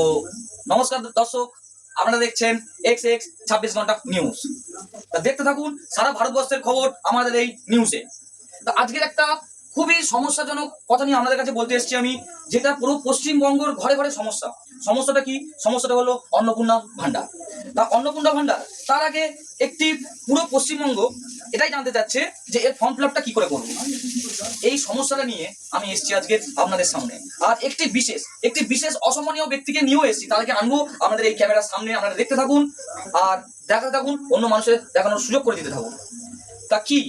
তো নমস্কার দর্শক, আপনারা দেখছেন XX 26 ঘন্টা নিউজ। তা দেখতে থাকুন সারা ভারতবর্ষের খবর আমাদের এই নিউজে। তা আজকের একটা খুবই সমস্যাজনক কথা নিয়ে আপনাদের কাছে বলতে এসেছি আমি, যেটা পুরো পশ্চিমবঙ্গের ঘরে ঘরে সমস্যা। সমস্যাটা কি? সমস্যাটা হলো অন্নপূর্ণা ভান্ডার। তা অন্নপূর্ণা ভান্ডার, তার আগে একটি পুরো পশ্চিমবঙ্গ এটাই জানতে চাচ্ছে যে এর ফর্ম ফিল আপটা কি করে করবো। এই সমস্যাটা নিয়ে আমি এসেছি আজকে আপনাদের সামনে। আর একটি বিশেষ অসম্মানীয় ব্যক্তিকে নিয়েও এসেছি, তাদেরকে আনবো আমাদের এই ক্যামেরার সামনে। আপনারা দেখতে থাকুন আর দেখাতে থাকুন, অন্য মানুষের দেখানোর সুযোগ করে দিতে থাকুন। তা কি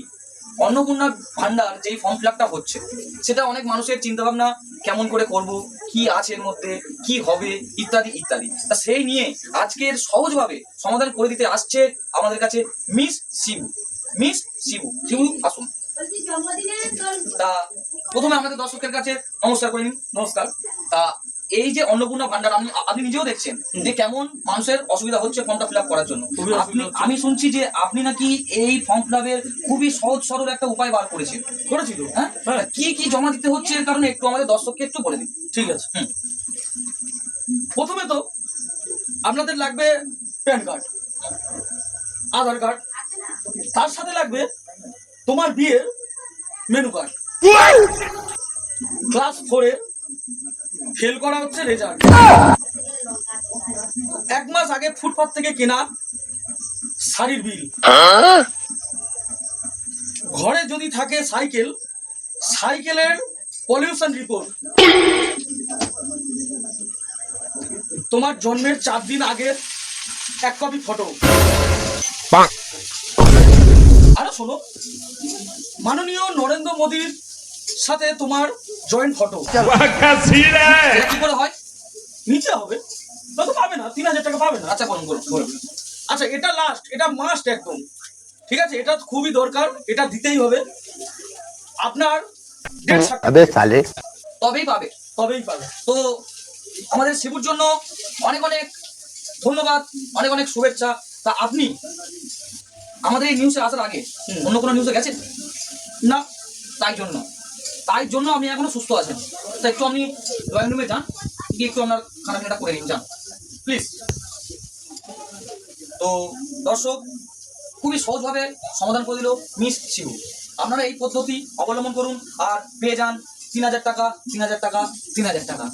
অন্নপূর্ণা ভান্ডার যেই ফর্ম ফিল আপটা হচ্ছে, সেটা অনেক মানুষের চিন্তা ভাবনা কেমন করে করব, কি আছে এর মধ্যে, কি হবে, ইত্যাদি ইত্যাদি। তা সেই নিয়ে আজকের সহজভাবে সমাধান করে দিতে আসছে আমাদের কাছে মিস শিবু। মিস শিবু, শিবু আসুন। তা প্রথমে আমাদের দর্শকের কাছে নমস্কার করে নিন। নমস্কার। তা এই যে অন্নপূর্ণা ভান্ডার, আপনি নিজেও দেখছেন যে কেমন মানুষের অসুবিধা হচ্ছে ফর্মটা ফিল আপ করার জন্য। আমি শুনছি যে আপনি নাকি এই ফর্ম ফিল আপের খুবই সহজ সরল একটা উপায় বার করেছিল। হ্যাঁ, কি কি জমা দিতে হচ্ছে এর কারণে একটু আমাদের দর্শককে একটু বলে দিন। ঠিক আছে। প্রথমে তো আপনাদের লাগবে প্যান কার্ড, আধার কার্ড, তার সাথে লাগবে তোমার বিয়ের মেনু কার্ড, ক্লাস 4-এ ফেল করা হচ্ছে রেজাল্ট, 1 মাস আগে ফুটপাথ থেকে কেনা শাড়ির বিল, ঘরে যদি থাকে সাইকেলের পলিউশন রিপোর্ট, তোমার জন্মের 4 দিন আগে 1 কপি ফটো। আরে শোনো, মাননীয় নরেন্দ্র মোদীর সাথে তোমার জয়েন্ট ফটো। কি করে হয়? নিচে হবে, তত পাবে না, 3000 টাকা পাবে না। আচ্ছা বলুন বলুন বলুন। আচ্ছা, এটা লাস্ট, এটা মাস্ট একদম, ঠিক আছে? এটা খুবই দরকার, এটা দিতেই হবে। আপনার তবেই পাবে। তবেই পাবে। তো আমাদের শিবুর জন্য অনেক অনেক ধন্যবাদ, অনেক অনেক শুভেচ্ছা। তা আপনি আমাদের এই নিউজে আসার আগে অন্য কোনো নিউজে গেছেন না? তাই জন্য আমি এখনো সুস্থ আছেন। তা একটু আপনি ড্রয়িং রুমে যান, গিয়ে একটু আপনার খানাপিনাটা করে নিন, যান প্লিজ। তো দর্শক, খুবই সহজভাবে সমাধান করে দিল মিস শিবু। আপনারা এই পদ্ধতি অবলম্বন করুন আর পেয়ে যান 3000 টাকা, 3000 টাকা, 3000 টাকা।